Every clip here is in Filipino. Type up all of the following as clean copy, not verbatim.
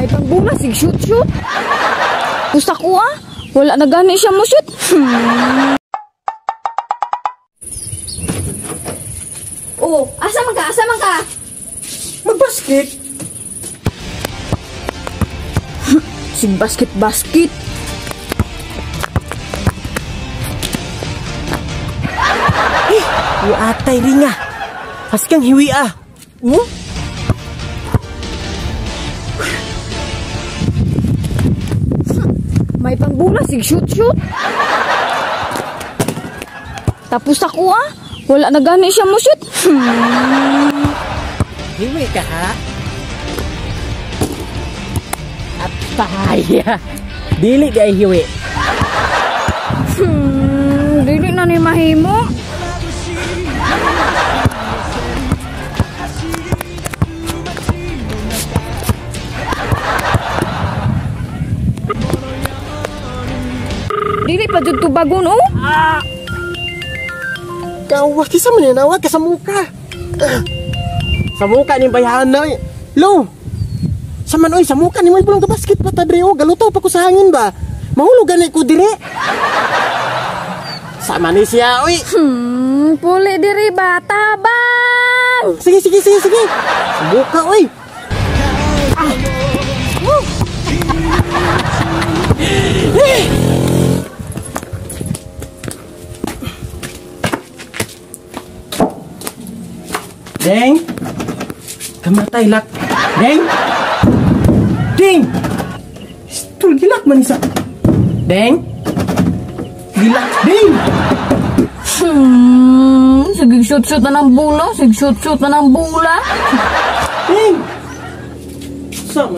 May pangbula, sig shoot. Gusto ko wala na gani siya mo shoot. Oh, asa man ka? Magbasket. Sig basket. Yu atay ringa. Askang hiwi May pangbula, sig shoot. Tapos ako wala na gani siya mo shoot. Hiwi ka ha? At pahaya. Dili di ay hiwi. Dili na ni mahimo. Dili pa jud to bagon Kawat kisa man nawag ka sa muka. Sa muka ni bayahan na. Lo. Sa muka ni may bulong ka basket pa tadre galuto pa ko sa hangin ba. Mahulog ganay ko dire. Sama ni siya oy. Puli diri bata bang. Sige. Sa muka oy. Deng, kamatay lak. Deng, Stul gilak man isa. Deng, gilak. Deng. Sige shoot na ng bula. Deng. Sama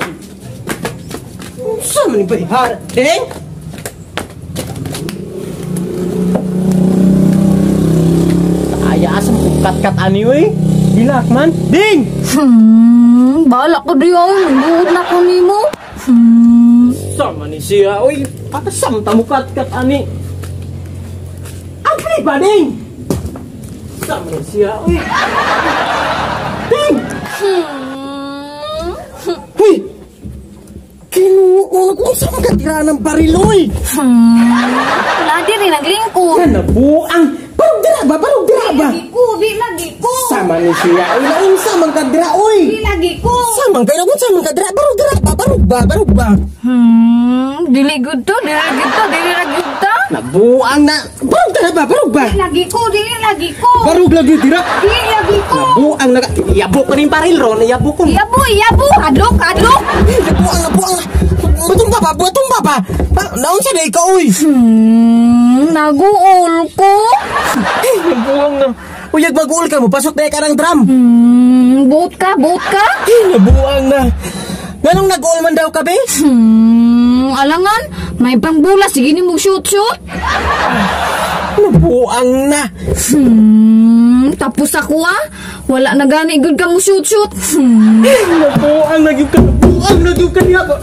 ni bayhar. Deng. Aya asam kat ani we. Gilak man. Ding. Balak ko diyon. Buod na ko nimo. Sama ni siya oy. Pakasam ta mo kat ani. Angkri ba ding? Sama ni siya oy. Ding. Hoy. Kinuunod mo sa mga tira ng bariloy. Lagi rin naglingkod. Nabuang. Barog dira ba? Di lagi ko. Sama ni siya. Uy, naunsa man ka dira, oy. Di lagi ko. Samang ka dira. Barog ba? Dili good to. Nabuang na. Barog ba? Di lagi ko. Barog lagi dira. Di lagi ko. Nabuang na. Iyabo ko rin paril ron. Iyabo ko. Yabo. Adlok. Nabuang. Batumba ba? Naunsa na ikaw, oy. Naguol ko. Nabuang na. Uyag mag-uul ka mo. Pasok na ka ng drum. Boat ka. Nabuang na. Ganong nag-uul man daw ka, be? Alangan. May pangbula. Sige ni mo shoot. Nabuang na. Tapos ako wala na gani good ka mo shoot. Nabuang na gyud ka niya ba?